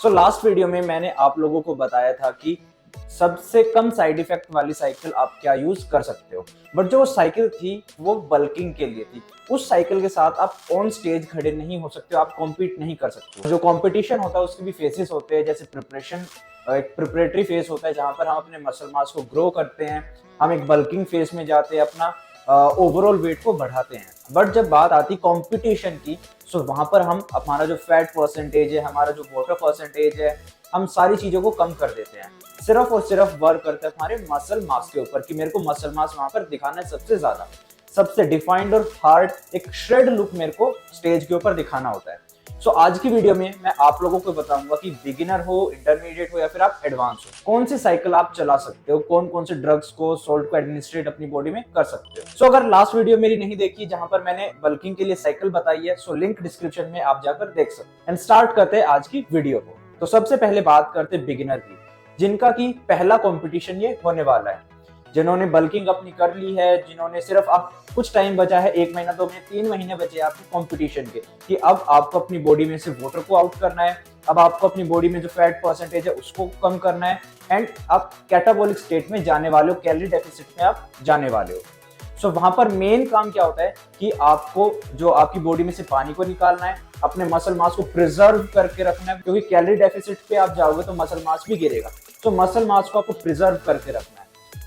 So last video में मैंने आप लोगों को बताया था कि सबसे कम साइड इफेक्ट वाली साइकिल आप क्या यूज कर सकते हो। बट जो साइकिल थी वो बल्किंग के लिए थी। उस साइकिल के साथ आप ऑन स्टेज खड़े नहीं हो सकते हो, आप कॉम्पीट नहीं कर सकते हो। जो कंपटीशन होता है उसके भी फेसेस होते हैं, जैसे प्रिपरेशन, एक प्रिपरेटरी फेस होता है जहां पर हम अपने मसल मास को ग्रो करते हैं। हम एक बल्किंग फेस में जाते हैं, अपना ओवरऑल वेट को बढ़ाते हैं। बट जब बात आती कंपटीशन की, सो वहां पर हम हमारा जो फैट परसेंटेज है, हमारा जो वाटर परसेंटेज है, हम सारी चीजों को कम कर देते हैं। सिर्फ और सिर्फ वर्क करते हैं हमारे मसल मास के ऊपर कि मेरे को मसल मास वहां पर दिखाना है सबसे ज्यादा, सबसे डिफाइंड और हार्ड एक श्रेड लुक मेरे को स्टेज के ऊपर दिखाना होता है। सो आज की वीडियो में मैं आप लोगों को बताऊंगा कि बिगिनर हो, इंटरमीडिएट हो या फिर आप एडवांस हो, कौन सी साइकिल आप चला सकते हो, कौन कौन से ड्रग्स को, सोल्ट को एडमिनिस्ट्रेट अपनी बॉडी में कर सकते हो। सो अगर लास्ट वीडियो मेरी नहीं देखी जहां पर मैंने बल्किंग के लिए साइकिल बताई है, सो लिंक डिस्क्रिप्शन में आप जाकर देख सकते हैं। एंड स्टार्ट करते हैं आज की वीडियो को। तो सबसे पहले बात करते हैं बिगिनर की, जिनका की पहला कॉम्पिटिशन ये होने वाला है। जिन्होंने बल्किंग अपनी कर ली है, जिन्होंने सिर्फ अब कुछ टाइम बचा है, 1 महीना 2 महीने 3 महीने बचे आपके कंपटीशन के, कि अब आपको अपनी बॉडी में से वाटर को आउट करना है, अब आपको अपनी बॉडी में जो फैट परसेंटेज है उसको कम करना है, एंड आप कैटाबॉलिक स्टेट में जाने वाले हो, कैलोरी डेफिसिट में आप जाने वाले हो। सो वहां पर मेन काम क्या होता है कि आपको जो आपकी बॉडी में से पानी को निकालना है, अपने मसल मास को प्रिजर्व करके रखना है, क्योंकि कैलोरी डेफिसिट पे आप जाओगे तो मसल मास भी गिरेगा। तो मसल मास को आपको प्रिजर्व करके रखना है।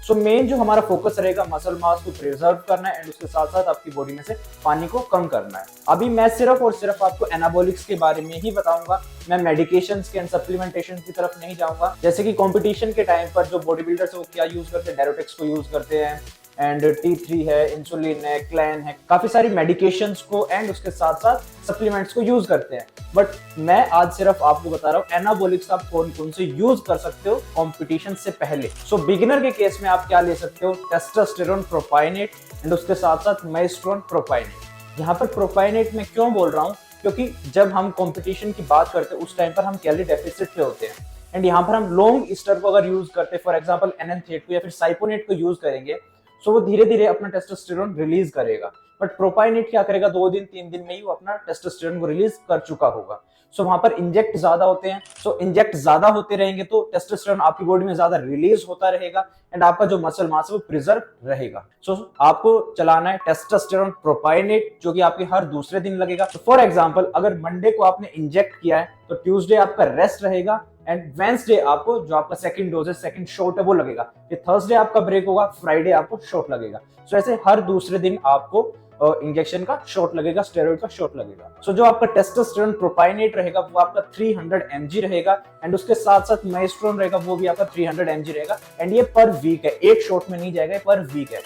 सो मेन जो हमारा फोकस रहेगा मसल मास को प्रिजर्व करना है, एंड उसके साथ साथ आपकी बॉडी में से पानी को कम करना है। अभी मैं सिर्फ और सिर्फ आपको एनाबॉलिक्स के बारे में ही बताऊंगा, मैं मेडिकेशंस के एंड सप्लीमेंटेशन की तरफ नहीं जाऊंगा। जैसे कि कंपटीशन के टाइम पर जो बॉडी बिल्डर्स वो क्या यूज करते हैं, डेरोटेक्स को यूज करते हैं, एंड T3 है, इंसुलिन है, क्लैन है, काफी सारी मेडिकेशंस को एंड उसके साथ साथ सप्लीमेंट्स को यूज करते हैं। बट मैं आज सिर्फ आपको बता रहा हूँ एनाबॉलिक्स आप कौन कौन से यूज कर सकते हो कंपटीशन से पहले। सो बिगिनर के केस में आप क्या ले सकते हो, टेस्टोस्टेरोन प्रोपाइनेट एंड उसके साथ साथ माइस्ट्रोन प्रोपाइनेट। यहाँ पर प्रोपाइनेट में क्यों बोल रहा हूँ, क्योंकि जब हम कंपटीशन की बात करते हैं उस टाइम पर हम कैलोरी डेफिसिट पे होते हैं, एंड यहाँ पर हम लॉन्ग ईस्टर को अगर यूज करते हैं, फॉर एग्जाम्पल NN32 या फिर साइपोनेट को यूज करेंगे, सो वो धीरे धीरे अपना टेस्टोस्टेरोन रिलीज करेगा। बट प्रोपाइनेट क्या करेगा, 2 दिन 3 दिन में ही वो अपना टेस्टोस्टेरोन को रिलीज कर चुका होगा। सो वहां पर इंजेक्ट ज्यादा होते हैं, सो इंजेक्ट ज्यादा होते रहेंगे तो टेस्टोस्टेरोन आपकी बॉडी में ज्यादा रिलीज होता रहेगा, एंड आपका जो मसल मास है वो प्रिजर्व रहेगा। सो आपको चलाना है टेस्टोस्टेरोन प्रोपाइनेट, जो कि आपके हर दूसरे दिन लगेगा। फॉर एग्जाम्पल अगर मंडे को आपने इंजेक्ट किया है तो ट्यूसडे आपका रेस्ट रहेगा, एंड वेंसडे आपको जो आपका सेकंड डोज है, सेकंड शॉट है वो लगेगा। फिर थर्सडे आपका ब्रेक होगा, फ्राइडे आपको शॉट लगेगा। सो ऐसे हर दूसरे दिन आपको इंजेक्शन का शॉट लगेगा, स्टेरॉइड का शॉट लगेगा। सो जो आपका टेस्टोस्टेरोन प्रोपाइनेट रहेगा वो आपका 300 mg रहेगा, एंड उसके साथ साथ माइस्ट्रोन रहेगा वो भी आपका 300 mg रहेगा, एंड ये पर वीक है, एक शॉट में नहीं जाएगा, पर वीक है।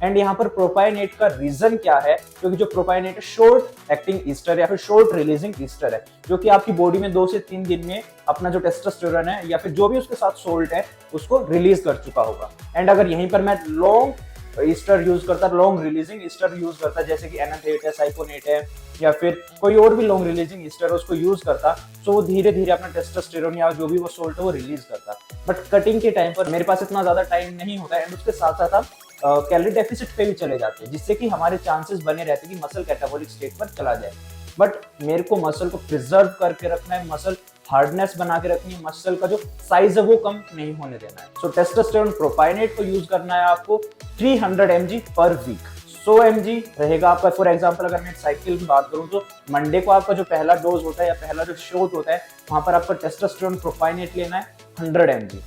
एंड यहाँ पर प्रोपाइनेट का रीजन क्या है, क्योंकि जो प्रोपाइनेट है शॉर्ट एक्टिंग ईस्टर या फिर शॉर्ट रिलीजिंग ईस्टर है, जो कि आपकी बॉडी में 2 से 3 दिन में अपना जो टेस्टोस्टेरोन है या फिर जो भी उसके साथ सोल्ट है उसको रिलीज कर चुका होगा। एंड अगर यहीं पर मैं लॉन्ग ईस्टर यूज करता, लॉन्ग रिलीजिंग ईस्टर यूज करता, जैसे कि NN8 है, साइपोनेट है, या फिर कोई और भी लॉन्ग रिलीजिंग ईस्टर उसको यूज करता, तो वो धीरे धीरे अपना टेस्टोस्टेरोन या जो भी वो सोल्ट है वो रिलीज करता। बट कटिंग के टाइम पर मेरे पास इतना ज्यादा टाइम नहीं होता है, एंड उसके साथ साथ आप कैलोरी डेफिसिट पे भी चले जाते हैं, जिससे कि हमारे चांसेस बने रहते हैं कि मसल कैटाबॉलिक स्टेट पर चला जाए। बट मेरे को मसल को प्रिजर्व करके रखना है, मसल हार्डनेस बना के रखनी है, मसल का जो साइज है वो कम नहीं होने देना है। सो टेस्टोस्टेरोन प्रोपाइनेट को यूज करना है आपको 300 mg पर वीक। 100 mg रहेगा आपका। फॉर एग्जांपल अगर मैं साइकिल की बात करूं तो मंडे को आपका जो पहला डोज होता है या पहला जो शॉट होता है, वहां पर आपका टेस्टोस्टेरोन प्रोपाइनेट लेना है 100 mg।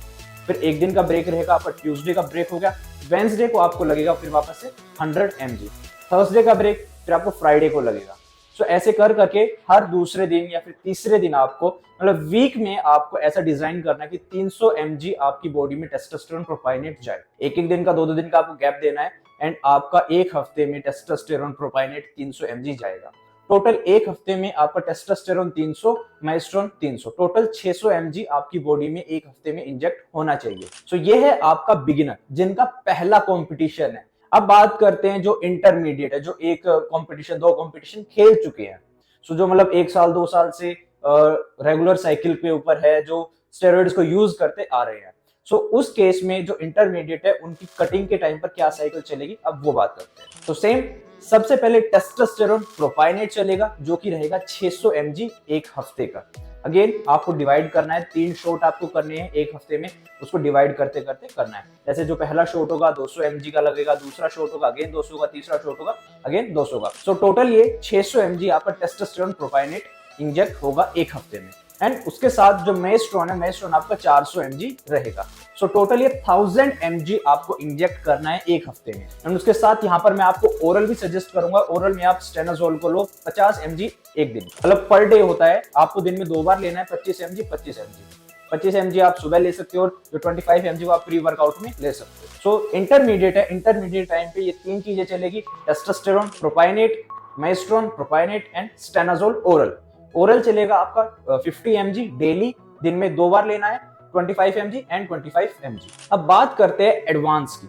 फिर एक दिन का ब्रेक रहेगा, आपका ट्यूसडे का ब्रेक हो गया, वेंसडे को आपको लगेगा फिर वापस से 100 mg, थर्सडे का ब्रेक, फिर आपको फ्राइडे को लगेगा। सो ऐसे कर करके हर दूसरे दिन या फिर तीसरे दिन आपको, मतलब वीक में आपको ऐसा डिजाइन करना है कि 300 mg आपकी बॉडी में टेस्टोस्टेरोन प्रोपाइनेट जाए। एक एक दिन का 2 दिन का आपको गैप देना है, एंड आपका एक हफ्ते में टेस्टोस्टेरोन प्रोपाइनेट 300 mg जाएगा। टोटल एक हफ्ते में आपका टेस्टोस्टेरोन 300, माइस्ट्रोन 300, टोटल 600 mg आपकी बॉडी में एक हफ्ते में इंजेक्ट होना चाहिए। सो ये है आपका बिगिनर, जिनका पहला कॉम्पिटिशन है। अब बात करते हैं जो इंटरमीडिएट है, जो एक कंपटीशन 2 कंपटीशन खेल चुके हैं। सो जो मतलब 1 साल 2 साल से रेगुलर साइकिल के ऊपर है, जो स्टेरॉइड्स को यूज करते आ रहे हैं। सो उस केस में जो इंटरमीडिएट है उनकी कटिंग के टाइम पर क्या साइकिल चलेगी, अब वो बात करते हैं। तो सेम सबसे पहले टेस्टोस्टेरोन प्रोपाइनेट चलेगा, जो कि रहेगा 600 mg एक हफ्ते का। अगेन आपको डिवाइड करना है, 3 शॉट आपको करने हैं एक हफ्ते में, उसको डिवाइड करते करते करना है। जैसे जो पहला शॉट होगा 200 mg का लगेगा, दूसरा शॉट होगा अगेन 200 का, तीसरा शॉट होगा अगेन 200 का। सो टोटल ये 600 mg आपका टेस्टोस्टेरोन प्रोपाइनेट इंजेक्ट होगा एक हफ्ते में। एंड उसके साथ जो मेस्ट्रोन है, मेस्ट्रोन आपका 400 mg रहेगा। सो टोटल ये 1000 mg आपको इंजेक्ट करना है एक हफ्ते में। एंड उसके साथ यहाँ पर मैं आपको ओरल भी सजेस्ट करूंगा। ओरल में आप स्टेनाजोल को लो 50 mg एक दिन, मतलब पर डे होता है, आपको दिन में 2 बार लेना है 25 mg 25 mg। 25 mg आप सुबह ले सकते हो और जो 25 mg वो आप प्री वर्कआउट में ले सकते हो। सो इंटरमीडिएट है, इंटरमीडिएट टाइम पे ये 3 चीजें चलेगी, टेस्टोस्टेरोन प्रोपाइनेट, मेस्ट्रोन प्रोपाइनेट एंड स्टेनाजोल ओरल। ओरल चलेगा आपका 50 mg डेली, दिन में 2 बार लेना है, 25 mg एंड 25 mg। अब बात करते हैं एडवांस की।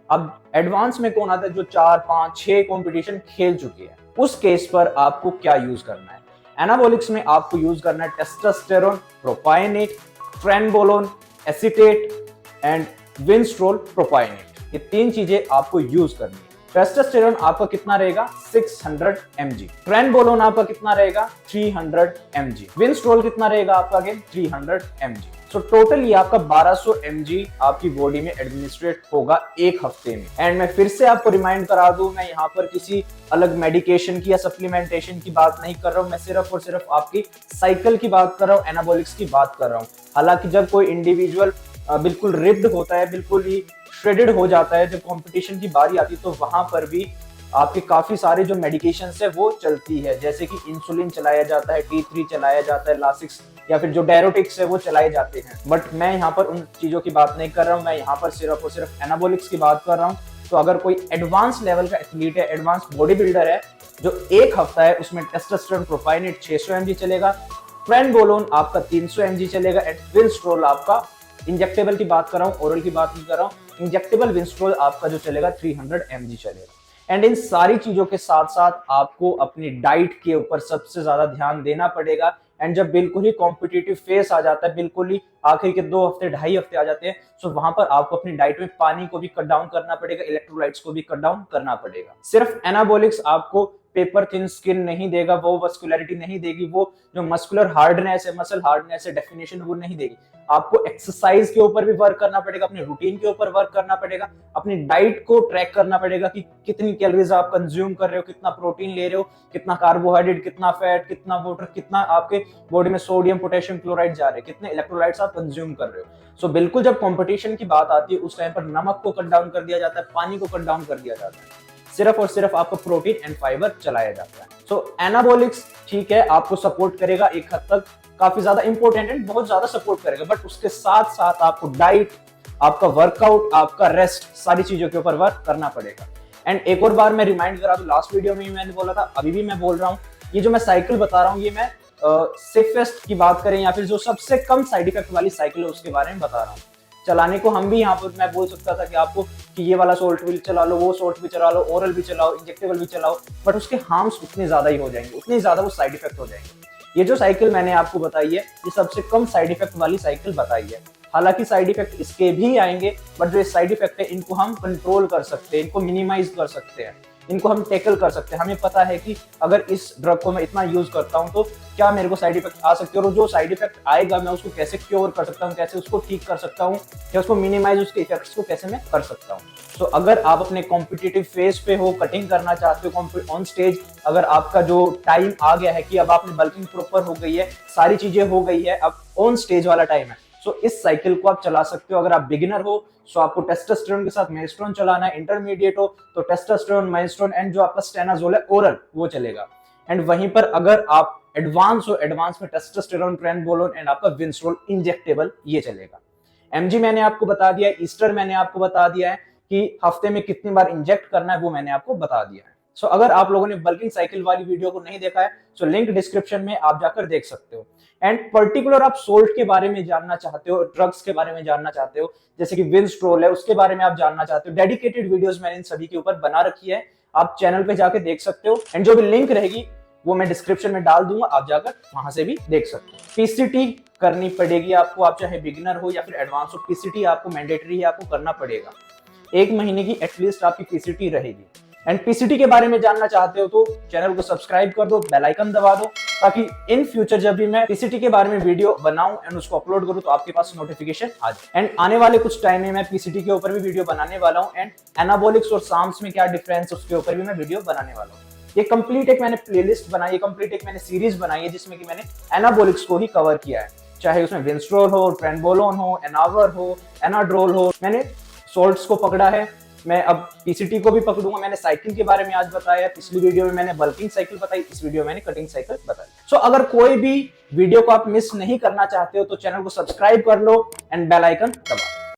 अब एडवांस में कौन आता है, जो 4, 5, 6 कंपटीशन खेल चुके हैं, उस केस पर आपको क्या यूज करना है। एनाबॉलिक्स में आपको यूज करना है टेस्टोस्टेरोन प्रोपाइनेट, ट्रेनबोलोन एसीटेट एंड विनस्ट्रोल प्रोपाइनेट। ये 3 चीजें आपको यूज करनी है। टेस्टोस्टेरोन आपका कितना रहेगा 600 mg, ट्रेनबोलोन आपका कितना रहेगा 300 mg, विनस्ट्रोल कितना रहेगा आपका अगेन 300 mg। सो टोटल ये आपका 1200 mg आपकी बॉडी में एडमिनिस्ट्रेट होगा एक हफ्ते में। एंड मैं फिर से आपको रिमाइंड करा दूं, मैं यहाँ पर किसी अलग मेडिकेशन की या सप्लीमेंटेशन की बात नहीं कर रहा हूँ, मैं सिर्फ और सिर्फ आपकी साइकिल की बात कर रहा हूँ, एनाबॉलिक्स की बात कर रहा हूँ। हालांकि जब कोई इंडिविजुअल बिल्कुल रिप्ड होता है, बिल्कुल ही श्रेडेड हो जाता है, जब कंपटीशन की बारी आती है, तो वहां पर भी आपके काफी सारे जो मेडिकेशन है वो चलती है, जैसे कि इंसुलिन चलाया जाता है, T3 चलाया जाता है, लासिक्स या फिर जो डायरोटिक्स है वो चलाए जाते हैं। बट मैं यहाँ पर उन चीजों की बात नहीं कर रहा हूँ, मैं यहाँ पर सिर्फ और सिर्फ एनाबॉलिक्स की बात कर रहा हूँ। तो अगर कोई एडवांस लेवल का एथलीट है, एडवांस बॉडी बिल्डर है, जो एक हफ्ता है, उसमें टेस्टोस्टेरोन प्रोपाइनेट 600 mg चलेगा, ट्रेनबोलोन आपका 300 mg चलेगा एंड विनस्ट्रोल आपका, इंजेक्टेबल की बात कर रहा हूँ, ओरल की बात नहीं कर रहा हूँ, इंजेक्टेबल विनस्ट्रोल आपका जो चलेगा 300 mg चलेगा। एंड इन सारी चीजों के साथ साथ आपको अपनी डाइट के ऊपर सबसे ज्यादा ध्यान देना पड़ेगा। एंड जब बिल्कुल ही कॉम्पिटिटिव फेस आ जाता है, बिल्कुल ही आखिर के 2 हफ्ते 2.5 हफ्ते आ जाते हैं, सो वहां पर आपको अपनी डाइट में पानी को भी कट डाउन करना पड़ेगा, इलेक्ट्रोलाइट्स को भी कट डाउन करना पड़ेगा। सिर्फ एनाबॉलिक्स आपको पेपर थिन स्किन नहीं देगा, वो मस्कुलरिटी नहीं देगी, वो जो मस्कुलर हार्डनेस है, मसल हार्डनेस है, डेफिनेशन वो नहीं देगी। आपको एक्सरसाइज के ऊपर भी वर्क करना पड़ेगा, अपने रूटीन के ऊपर वर्क करना पड़ेगा, अपनी डाइट को ट्रैक करना पड़ेगा कि कितनी कैलोरीज आप कंज्यूम कर रहे हो, कितना प्रोटीन ले रहे हो, कितना कार्बोहाइड्रेट, कितना फैट, कितना वाटर, कितना आपके बॉडी में सोडियम पोटेशियम क्लोराइड जा रहे हैं, कितने इलेक्ट्रोलाइट्स आप कंज्यूम कर रहे हो। सो बिल्कुल जब कंपटीशन की बात आती है, उस टाइम पर नमक को कट डाउन कर दिया जाता है, पानी को कट डाउन कर दिया जाता है, सिर्फ और सिर्फ आपको प्रोटीन एंड फाइबर चलाया जाता है। सो एनाबॉलिक्स ठीक है, आपको सपोर्ट करेगा एक हद तक, काफी ज्यादा इंपॉर्टेंट है, बहुत ज्यादा सपोर्ट करेगा, बट उसके साथ साथ आपको डाइट, आपका वर्कआउट, आपका रेस्ट, सारी चीजों के ऊपर वर्क करना पड़ेगा। एंड एक और बार मैं रिमाइंड करा दूं, लास्ट वीडियो में मैंने बोला था, अभी भी मैं बोल रहा हूँ, ये जो मैं साइकिल बता रहा हूँ, ये मैं सेफेस्ट की बात करें या फिर जो सबसे कम साइड इफेक्ट वाली साइकिल है उसके बारे में बता रहा हूँ। चलाने को हम भी यहाँ पर मैं बोल सकता था कि आपको कि ये वाला सोल्ट भी चला लो, वो सोल्ट भी चला लो, ओरल भी चलाओ, इंजेक्टेबल भी चलाओ, बट उसके हार्म्स उतने ज्यादा ही हो जाएंगे, उतने ज्यादा वो साइड इफेक्ट हो जाएंगे। ये जो साइकिल मैंने आपको बताई है, ये सबसे कम साइड इफेक्ट वाली साइकिल बताई है। हालांकि साइड इफेक्ट इसके भी आएंगे, बट जो साइड इफेक्ट है इनको हम कंट्रोल कर सकते हैं, इनको मिनिमाइज कर सकते हैं, इनको हम टैकल कर सकते हैं। हमें पता है कि अगर इस ड्रग को मैं इतना यूज करता हूं तो क्या मेरे को साइड इफेक्ट आ सकते हैं, और जो साइड इफेक्ट आएगा मैं उसको कैसे क्योर कर सकता हूं, कैसे उसको ठीक कर सकता हूं, या उसको मिनिमाइज, उसके इफेक्ट्स को कैसे मैं कर सकता हूं। तो अगर आप अपने कॉम्पिटिटिव फेज पे हो, कटिंग करना चाहते हो ऑन स्टेज, अगर आपका जो टाइम आ गया है कि अब आपने बल्किंग प्रॉपर हो गई है, सारी चीजें हो गई है, अब ऑन स्टेज वाला टाइम है, सो इस साइकिल को आप चला सकते हो। अगर आप बिगिनर हो सो आपको टेस्टोस्टेरोन के साथ मेस्ट्रोन चलाना है, इंटरमीडिएट हो तो टेस्टोस्टेरोन, मेस्ट्रोन एंड जो आपका स्टेनाजोल है ओरल, वो चलेगा। एंड वहीं पर अगर आप एडवांस हो, एडवांस में टेस्टोस्टेरोन, ट्रेनबोलोन एंड आपका विनस्ट्रोल इंजेक्टेबल, ये चलेगा। एमजी मैंने आपको बता दिया, ईस्टर मैंने आपको बता दिया है कि हफ्ते में कितनी बार इंजेक्ट करना है, वो मैंने आपको बता दिया है। सो अगर आप लोगों ने बल्किंग साइकिल वाली वीडियो को नहीं देखा है तो लिंक डिस्क्रिप्शन में आप जाकर देख सकते हो। एंड पर्टिकुलर आप सोल्ट के बारे में जानना चाहते हो, ड्रग्स के बारे में जानना चाहते हो, जैसे कि विनस्ट्रोल है, उसके बारे में आप जानना चाहते हो, डेडिकेटेड वीडियोस मैंने इन सभी के ऊपर बना रखी है, आप चैनल पे जाके देख सकते हो। एंड जो भी लिंक रहेगी वो मैं डिस्क्रिप्शन में डाल दूंगा, आप जाकर वहां से भी देख सकते हो। पीसीटी करनी पड़ेगी आपको, आप चाहे बिगिनर हो या फिर एडवांस हो, पीसीटी आपको मैंडेटरी है, आपको करना पड़ेगा। 1 महीने की एटलीस्ट आपकी पीसीटी रहेगी। एंड पीसीटी के बारे में जानना चाहते हो तो चैनल को सब्सक्राइब कर दो, बेल आइकन दबा दो, ताकि इन फ्यूचर जब भी मैं पीसीटी के बारे में वीडियो बनाऊं एंड उसको अपलोड करूं तो आपके पास नोटिफिकेशन आ जाए। एंड आने वाले कुछ टाइम में मैं पीसीटी के ऊपर भी वीडियो बनाने वाला हूं एंड एनाबॉलिक्स और साम्स में क्या डिफरेंस उसके ऊपर भी मैं वीडियो बनाने वाला हूं। ये कंप्लीट एक मैंने प्लेलिस्ट बनाई है, कंप्लीट एक मैंने सीरीज बनाई है जिसमें कि मैंने एनाबॉलिक्स को ही कवर किया है, चाहे उसमें विंस्ट्रोल हो, ट्रेनबोलोन हो, एनावर हो, एनाड्रोल हो। मैंने सोल्ट्स को पकड़ा है, मैं अब पीसीटी को भी पकड़ूंगा। मैंने साइकिल के बारे में आज बताया, पिछली वीडियो में मैंने बल्किंग साइकिल बताई, इस वीडियो में मैंने कटिंग साइकिल बताई। सो अगर कोई भी वीडियो को आप मिस नहीं करना चाहते हो तो चैनल को सब्सक्राइब कर लो एंड बेल आइकन दबा।